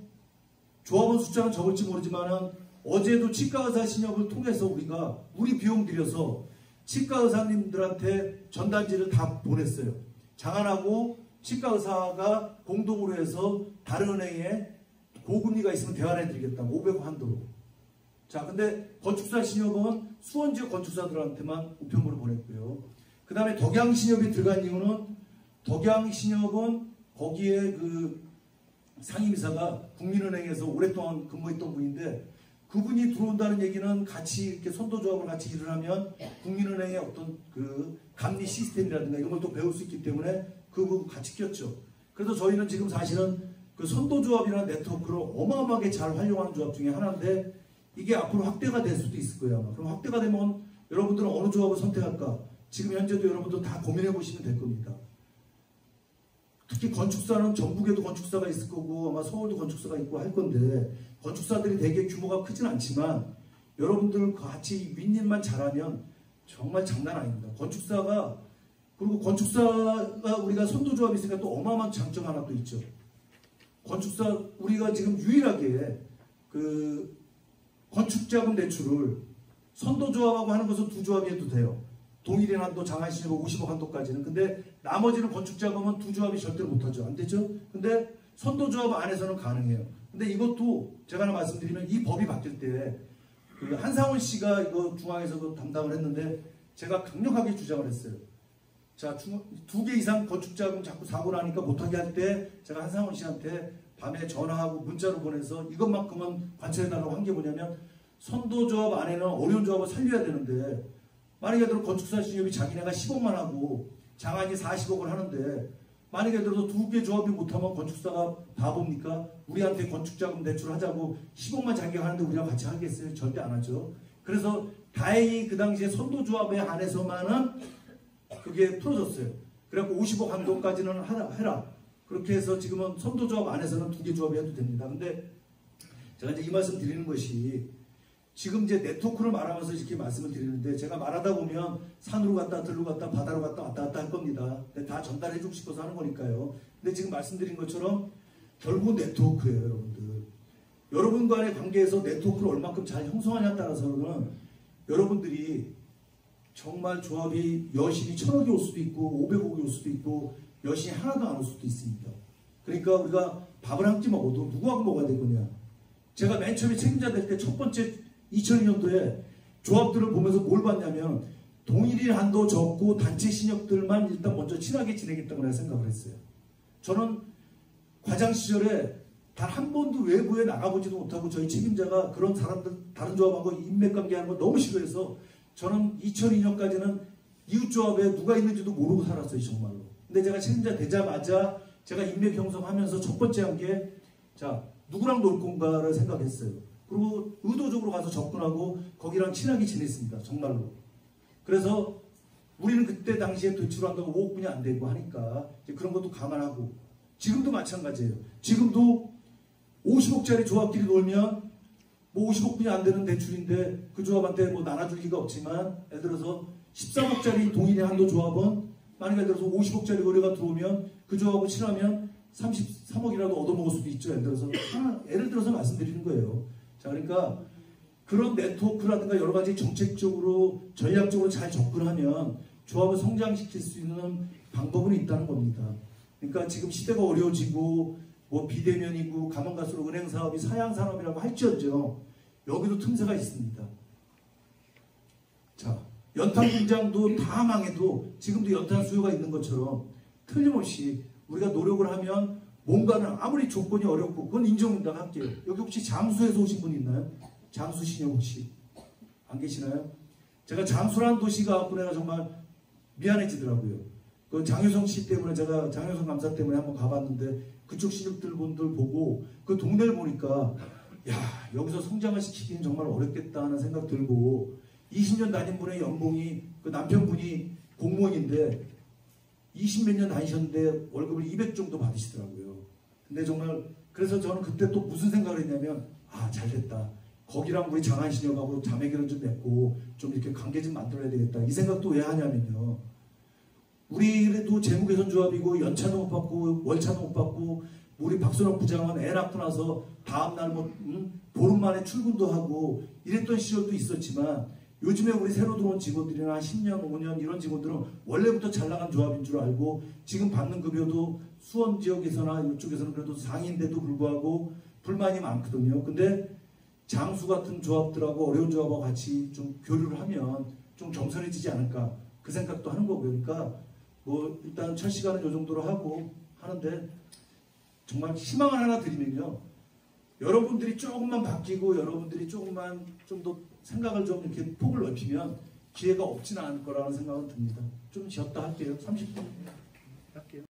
조합원 숫자는 적을지 모르지만은 어제도 치과의사 신협을 통해서 우리가 우리 비용 들여서 치과의사님들한테 전단지를 다 보냈어요. 장안하고 치과의사가 공동으로 해서 다른 은행에 고금리가 있으면 대환해 드리겠다고 500원 한도로. 자, 근데 건축사 신협은 수원지역 건축사들한테만 우편물을 보냈고요. 그 다음에 덕양신협이 들어간 이유는 덕양신협은 거기에 그 상임이사가 국민은행에서 오랫동안 근무했던 분인데 그분이 들어온다는 얘기는 같이 이렇게 선도조합을 같이 일을 하면 국민은행의 어떤 그 감리 시스템이라든가 이런 걸 또 배울 수 있기 때문에 그 부분 같이 꼈죠. 그래서 저희는 지금 사실은 그 선도조합이라는 네트워크를 어마어마하게 잘 활용하는 조합 중에 하나인데 이게 앞으로 확대가 될 수도 있을 거예요. 아마. 그럼 확대가 되면 여러분들은 어느 조합을 선택할까? 지금 현재도 여러분들 다 고민해 보시면 될 겁니다. 특히 건축사는 전국에도 건축사가 있을 거고 아마 서울도 건축사가 있고 할 건데 건축사들이 되게 규모가 크진 않지만 여러분들 같이 윗일만 잘하면 정말 장난 아닙니다. 건축사가 그리고 건축사가 우리가 선도조합이 있으니까 또 어마어마한 장점 하나 또 있죠. 건축사 우리가 지금 유일하게 그 건축자금 대출을 선도조합하고 하는 것은 두 조합이 해도 돼요. 동일인 한도, 장안신협 50억 한도까지는. 근데 나머지는 건축자금은 두 조합이 절대로 못하죠. 안 되죠? 근데 선도조합 안에서는 가능해요. 근데 이것도 제가 하나 말씀드리면 이 법이 바뀔 때 그 한상원 씨가 이거 중앙에서도 담당을 했는데 제가 강력하게 주장을 했어요. 자, 두 개 이상 건축자금 자꾸 사고 나니까 못하게 할 때 제가 한상원 씨한테 밤에 전화하고 문자로 보내서 이것만큼은 관찰해달라고 한 게 뭐냐면 선도조합 안에는 어려운 조합을 살려야 되는데 만약에 들어 건축사 신협이 자기네가 10억만 하고 장안이 40억을 하는데 만약에 들어서 두 개 조합이 못하면 건축사가 바보입니까? 우리한테 건축자금 대출 하자고 10억만 자기가 하는데 우리랑 같이 하겠어요? 절대 안 하죠. 그래서 다행히 그 당시에 선도조합에 한해서만은 그게 풀어졌어요. 그래갖고 50억 한도까지는 해라. 그렇게 해서 지금은 선도조합 안에서는 두 개 조합이 해도 됩니다. 근데 제가 이제 이 말씀 드리는 것이 지금 이제 네트워크를 말하면서 이렇게 말씀을 드리는데 제가 말하다 보면 산으로 갔다 들로 갔다 바다로 갔다 왔다 갔다 할 겁니다. 근데 다 전달해 주고 싶어서 하는 거니까요. 근데 지금 말씀드린 것처럼 결국 네트워크예요, 여러분들. 여러분 간의 관계에서 네트워크를 얼마큼 잘 형성하냐에 따라서는 여러분들이 정말 조합이 여신이 1000억이 올 수도 있고 500억이 올 수도 있고 여신이 하나도 안 올 수도 있습니다. 그러니까 우리가 밥을 한 끼 먹어도 누구하고 먹어야 될 거냐. 제가 맨 처음에 책임자 될 때 첫 번째 2002년도에 조합들을 보면서 뭘 봤냐면 동일인 한도 적고 단체 신협들만 일단 먼저 친하게 지내겠다고 내가 생각을 했어요. 저는 과장 시절에 단 한 번도 외부에 나가보지도 못하고 저희 책임자가 그런 사람들 다른 조합하고 인맥관계하는 거 너무 싫어해서 저는 2002년까지는 이웃조합에 누가 있는지도 모르고 살았어요, 정말로. 근데 제가 책임자 되자마자 제가 인맥 형성하면서 첫 번째 한 게 자, 누구랑 놀 건가를 생각했어요. 그리고 의도적으로 가서 접근하고 거기랑 친하게 지냈습니다. 정말로. 그래서 우리는 그때 당시에 대출한다고 5억분이 안 되고 하니까 이제 그런 것도 감안하고 지금도 마찬가지예요. 지금도 50억짜리 조합끼리 놀면 뭐 50억분이 안 되는 대출인데 그 조합한테 뭐 나눠줄 리가 없지만 예를 들어서 13억짜리 동일의 한도 조합은 만약에 예를 들어서 50억짜리 거래가 들어오면 그 조합하고 친하면 33억이라도 얻어먹을 수도 있죠. 예를 들어서 말씀드리는 거예요. 자, 그러니까 그런 네트워크라든가 여러 가지 정책적으로 전략적으로 잘 접근하면 조합을 성장시킬 수 있는 방법은 있다는 겁니다. 그러니까 지금 시대가 어려워지고 뭐 비대면이고 가면 갈수록 은행 사업이 사양 산업이라고 할지언정 여기도 틈새가 있습니다. 자, 연탄 공장도 다 망해도 지금도 연탄 수요가 있는 것처럼 틀림없이 우리가 노력을 하면 뭔가는 아무리 조건이 어렵고 그건 인정한다 할게요. 여기 혹시 잠수에서 오신 분 있나요? 잠수 신영 혹시 안 계시나요? 제가 잠수라는 도시가 갖고 내가 정말 미안해지더라고요. 그 장효성 씨 때문에 제가 장효성 감사 때문에 한번 가봤는데 그쪽 신입들 분들 보고 그 동네를 보니까 야, 여기서 성장을 시키기는 정말 어렵겠다 하는 생각 들고 20년 다닌 분의 연봉이 그 남편분이 공무원인데 20몇 년 다니셨는데 월급을 200 정도 받으시더라고요. 근데 정말 그래서 저는 그때 또 무슨 생각을 했냐면 아, 잘됐다. 거기랑 우리 장안신협하고 자매결연 좀 맺고 좀 이렇게 관계 좀 만들어야 되겠다. 이 생각도 왜 하냐면요. 우리도 재무개선조합이고 연차도 못 받고 월차도 못 받고 우리 박선옥 부장은 애 낳고 나서 다음날 뭐 보름 만에 출근도 하고 이랬던 시절도 있었지만 요즘에 우리 새로 들어온 직원들이나 한 10년, 5년 이런 직원들은 원래부터 잘 나간 조합인 줄 알고 지금 받는 급여도 수원 지역에서나 이쪽에서는 그래도 상인데도 불구하고 불만이 많거든요. 근데 장수 같은 조합들하고 어려운 조합하고 같이 좀 교류를 하면 좀 겸손해지지 않을까 그 생각도 하는 거고요. 그러니까 뭐 일단 첫 시간은 이 정도로 하고 하는데 정말 희망을 하나 드리면요. 여러분들이 조금만 바뀌고 여러분들이 조금만 좀 더 생각을 좀 이렇게 폭을 넓히면 기회가 없지는 않을 거라는 생각은 듭니다. 좀 쉬었다 할게요. 30분 할게요.